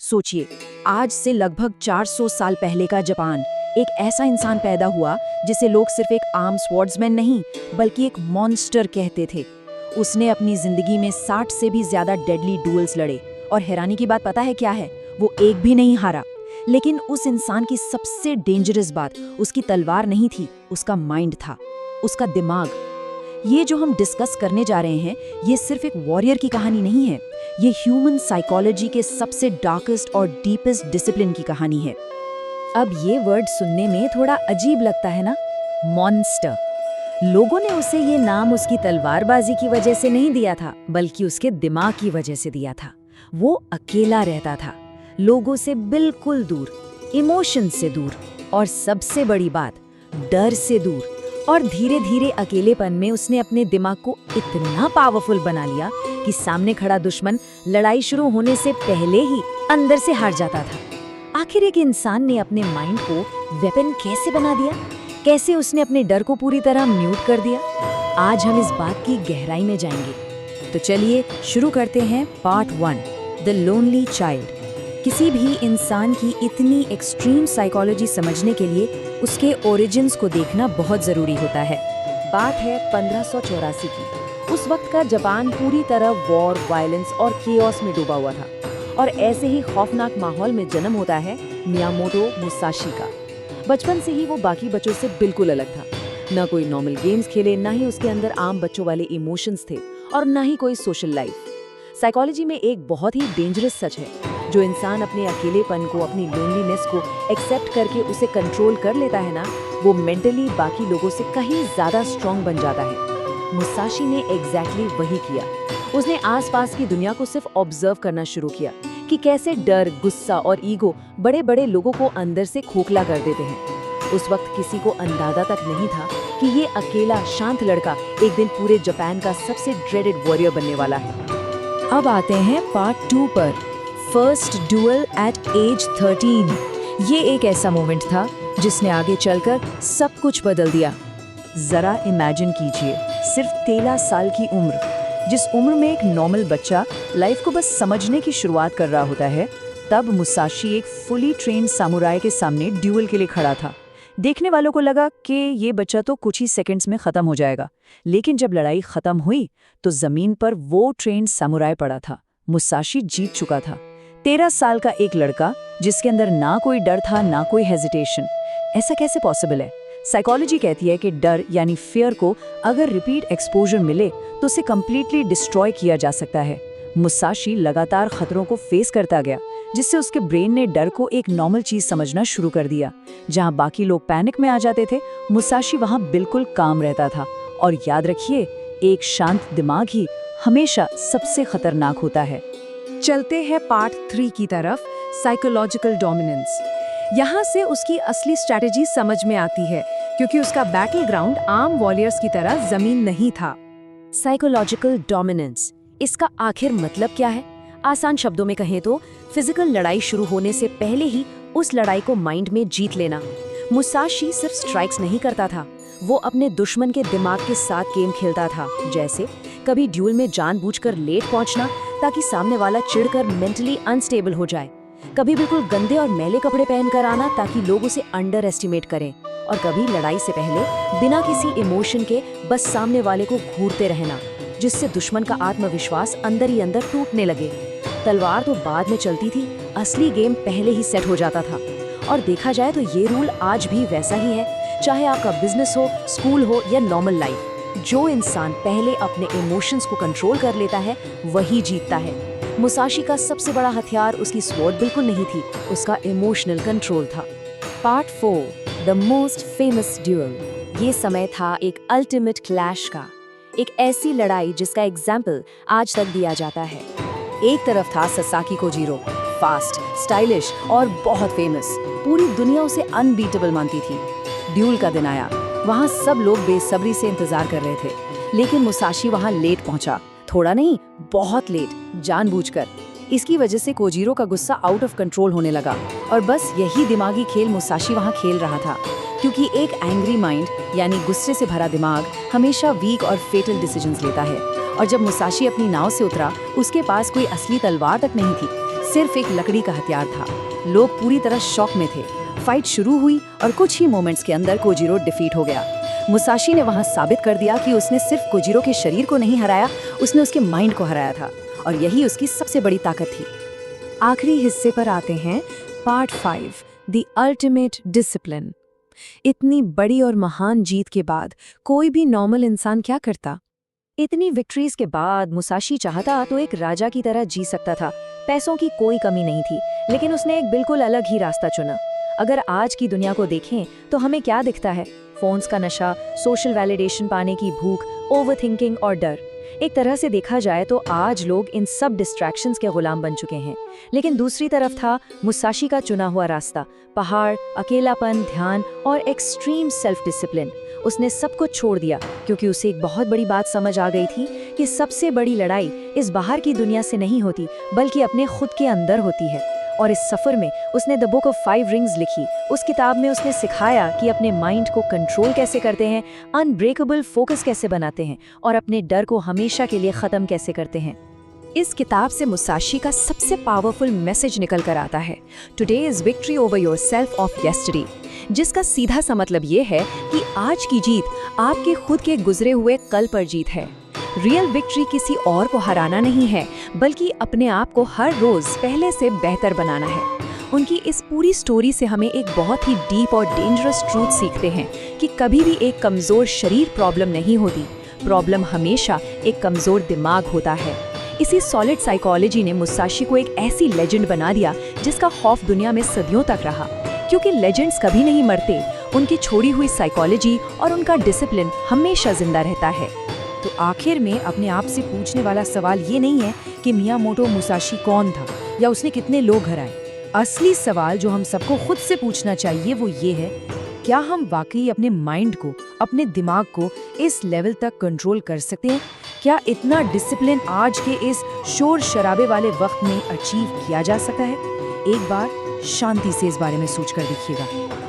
सोचिए, आज से लगभग 400 साल पहले का जापान, एक ऐसा इंसान पैदा हुआ जिसे लोग सिर्फ एक आम स्वॉर्ड्समैन नहीं बल्कि एक मॉन्स्टर कहते थे। उसने अपनी जिंदगी में 60 से भी ज्यादा डेडली डुएल्स लड़े और हैरानी की बात पता है क्या है, वो एक भी नहीं हारा। लेकिन उस इंसान की सबसे डेंजरस बात उसकी तलवार नहीं थी, उसका माइंड था, उसका दिमाग। ये जो हम डिस्कस करने जा रहे हैं, ये सिर्फ एक वॉरियर की कहानी नहीं है, ये ह्यूमन साइकोलॉजी के सबसे डार्केस्ट और डीपेस्ट डिसिप्लिन की कहानी है। अब ये वर्ड सुनने में थोड़ा अजीब लगता है ना, मॉन्स्टर। लोगों ने उसे ये नाम उसकी तलवारबाजी की वजह से नहीं दिया था, बल्कि उसके दिमाग की वजह से दिया था। वो अकेला रहता था, लोगों से बिल्कुल दूर, इमोशन से दूर, और सबसे बड़ी बात, डर से दूर। और धीरे धीरे अकेलेपन में उसने अपने दिमाग को इतना पावरफुल बना लिया कि सामने खड़ा दुश्मन लड़ाई शुरू होने से पहले ही अंदर से हार जाता था। आखिर एक इंसान ने अपने माइंड को वेपन कैसे बना दिया? कैसे उसने अपने डर को पूरी तरह म्यूट कर दिया? आज हम इस बात की गहराई में जाएंगे। तो चलिए शुरू करते हैं पार्ट 1, द लोनली चाइल्ड। किसी भी इंसान की इतनी एक्सट्रीम साइकोलॉजी समझने के लिए उसके ओरिजिन्स को देखना बहुत जरूरी होता है। बात है 1584 की। उस वक्त का जापान पूरी तरह वॉर, वायलेंस और केओस में डूबा हुआ था। और ऐसे ही खौफनाक माहौल में जन्म होता है मियामोटो मुसाशी का। बचपन से ही वो बाकी बच्चों से बिल्कुल अलग था। ना कोई नॉर्मल गेम्स खेले, ना ही उसके अंदर आम बच्चों वाले इमोशंस थे, और ना ही कोई सोशल लाइफ। साइकोलॉजी में एक बहुत ही डेंजरस सच है, जो इंसान अपने अकेलेपन को, अपनी लोनलीनेस को एक्सेप्ट करके उसे कंट्रोल कर लेता है ना, वो मेंटली बाकी लोगों से कहीं ज्यादा स्ट्रांग बन जाता है। मुसाशी ने एग्जैक्टली वही किया। उसने आसपास की दुनिया को सिर्फ ऑब्जर्व करना शुरू किया कि कैसे डर, गुस्सा और ईगो बड़े बड़े लोगों को अंदर से खोखला कर देते हैं। उस वक्त किसी को अंदाजा तक नहीं था कि ये अकेला शांत लड़का एक दिन पूरे जापान का सबसे ड्रेडेड वॉरियर बनने वाला है। अब आते हैं पार्ट 2 पर, फर्स्ट ड्यूअल एट एज 13। ये एक ऐसा मोमेंट था जिसने आगे चलकर सब कुछ बदल दिया। जरा इमेजिन कीजिए, सिर्फ 13 साल की उम्र, जिस उम्र में एक नॉर्मल बच्चा लाइफ को बस समझने की शुरुआत कर रहा होता है, तब मुसाशी एक फुली ट्रेन्ड सामुराई के सामने ड्यूअल के लिए खड़ा था। देखने वालों को लगा कि ये बच्चा तो कुछ ही सेकंड्स में खत्म हो जाएगा, लेकिन जब लड़ाई खत्म हुई तो जमीन पर वो ट्रेन्ड सामुराई पड़ा था। मुसाशी जीत चुका था। 13 साल का एक लड़का जिसके अंदर ना कोई डर था, ना कोई हेजिटेशन। ऐसा कैसे पॉसिबल है? साइकोलॉजी कहती है कि डर यानी फियर को अगर रिपीट एक्सपोजर मिले तो उसे कंप्लीटली डिस्ट्रॉय किया जा सकता है। मुसाशी लगातार खतरों को फेस करता गया, जिससे उसके ब्रेन ने डर को एक नॉर्मल चीज समझना शुरू कर दिया। जहां बाकी लोग पैनिक में आ जाते थे, मुसाशी वहां बिल्कुल काम रहता था। और याद रखिए, एक शांत दिमाग ही हमेशा सबसे खतरनाक होता है। चलते हैं पार्ट 3 की तरफ, साइकोलॉजिकल डोमिनेंस। यहाँ से उसकी असली स्ट्रैटेजी समझ में आती है, क्योंकि उसका बैटल ग्राउंड आम वॉरियर्स की तरह जमीन नहीं था। साइकोलॉजिकल डोमिनेंस, इसका आखिर मतलब क्या है? आसान शब्दों में कहें तो फिजिकल लड़ाई शुरू होने से पहले ही उस लड़ाई को माइंड में जीत लेना। मुसाशी सिर्फ स्ट्राइक्स नहीं करता था, वो अपने दुश्मन के दिमाग के साथ गेम खेलता था। जैसे कभी ड्यूल में जानबूझकर लेट पहुंचना ताकि सामने वाला चिढ़कर मेंटली अनस्टेबल हो जाए, कभी बिल्कुल गंदे और मैले कपड़े पहनकर आना ताकि लोग उसे अंडर एस्टिमेट करें, और कभी लड़ाई से पहले बिना किसी इमोशन के बस सामने वाले को घूरते रहना, जिससे दुश्मन का आत्मविश्वास अंदर ही अंदर टूटने लगे। तलवार तो बाद में चलती थी, असली गेम पहले ही सेट हो जाता था। और देखा जाए तो ये रूल आज भी वैसा ही है, चाहे आपका बिजनेस हो, स्कूल हो या नॉर्मल लाइफ। जो इंसान पहले अपने इमोशंस को कंट्रोल कर लेता है, वही जीतता है। मुसाशी का सबसे बड़ा हथियार उसकी स्वॉर्ड बिल्कुल नहीं थी, उसका इमोशनल कंट्रोल था। Part 4, the most famous dual. ये समय था एक अल्टीमेट क्लैश का, एक ऐसी लड़ाई जिसका एग्जाम्पल आज तक दिया जाता है। एक तरफ था ससाकी कोजीरो, फास्ट, स्टाइलिश और बहुत फेमस। पूरी दुनिया उसे अनबीटेबल मानती थी। ड्यूल का दिन आया, वहाँ सब लोग बेसब्री से इंतजार कर रहे थे, लेकिन मुसाशी वहाँ लेट पहुँचा। थोड़ा नहीं, बहुत लेट, जानबूझकर। इसकी वजह से कोजीरो का गुस्सा आउट ऑफ कंट्रोल होने लगा, और बस यही दिमागी खेल मुसाशी वहाँ खेल रहा था, क्योंकि एक एंग्री माइंड यानी गुस्से से भरा दिमाग हमेशा वीक और फेटल डिसीजंस लेता है। और जब मुसाशी अपनी नाव से उतरा, उसके पास कोई असली तलवार तक नहीं थी, सिर्फ एक लकड़ी का हथियार था। लोग पूरी तरह शॉक में थे। फाइट शुरू हुई और कुछ ही मोमेंट्स के अंदर कोजिरो डिफीट हो गया। मुसाशी ने वहां साबित कर दिया कि उसने सिर्फ कोजिरो के शरीर को नहीं हराया, उसने उसके माइंड को हराया था, और यही उसकी सबसे बड़ी ताकत थी। आखिरी हिस्से पर आते हैं, पार्ट 5, द अल्टीमेट डिसिप्लिन। इतनी बड़ी और महान जीत के बाद कोई भी नॉर्मल इंसान क्या करता? इतनी विक्ट्रीज के बाद मुसाशी चाहता तो एक राजा की तरह जी सकता था। पैसों की कोई कमी नहीं थी, लेकिन उसने एक बिल्कुल अलग ही रास्ता चुना। अगर आज की दुनिया को देखें तो हमें क्या दिखता है? फोन्स का नशा, सोशल वैलिडेशन पाने की भूख, ओवरथिंकिंग और डर। एक तरह से देखा जाए तो आज लोग इन सब डिस्ट्रैक्शंस के गुलाम बन चुके हैं। लेकिन दूसरी तरफ था मुसाशी का चुना हुआ रास्ता, पहाड़, अकेलापन, ध्यान और एक्सट्रीम सेल्फ डिसिप्लिन। उसने सब कुछ छोड़ दिया क्योंकि उसे एक बहुत बड़ी बात समझ आ गई थी कि सबसे बड़ी लड़ाई इस बाहर की दुनिया से नहीं होती, बल्कि अपने खुद के अंदर होती है। और इस सफ़र में उसने द बुक ऑफ 5 रिंग्स लिखी। उस किताब में उसने सिखाया कि अपने माइंड को कंट्रोल कैसे करते हैं, अनब्रेकेबल फोकस कैसे बनाते हैं और अपने डर को हमेशा के लिए ख़त्म कैसे करते हैं। इस किताब से मुसाशी का सबसे पावरफुल मैसेज निकल कर आता है, today is victory over yourself of yesterday, जिसका सीधा सा मतलब ये है कि आज की जीत आपके खुद के गुजरे हुए कल पर जीत है। रियल विक्ट्री किसी और को हराना नहीं है, बल्कि अपने आप को हर रोज पहले से बेहतर बनाना है। उनकी इस पूरी स्टोरी से हमें एक बहुत ही डीप और डेंजरस ट्रूथ सीखते हैं कि कभी भी एक कमजोर शरीर प्रॉब्लम नहीं होती, प्रॉब्लम हमेशा एक कमजोर दिमाग होता है। इसी सॉलिड साइकोलॉजी ने मुसाशी को एक ऐसी लेजेंड बना दिया जिसका खौफ दुनिया में सदियों तक रहा, क्योंकि लेजेंड्स कभी नहीं मरते, उनकी छोड़ी हुई साइकोलॉजी और उनका डिसिप्लिन हमेशा जिंदा रहता है। तो आखिर में अपने आप से पूछने वाला सवाल ये नहीं है कि मियामोटो मुसाशी कौन था या उसने कितने लोग हराए। असली सवाल जो हम सबको खुद से पूछना चाहिए वो ये है, क्या हम वाकई अपने माइंड को, अपने दिमाग को इस लेवल तक कंट्रोल कर सकते हैं? क्या इतना डिसिप्लिन आज के इस शोर शराबे वाले वक्त में अचीव किया जा सकता है? एक बार शांति से इस बारे में सोच कर देखिएगा।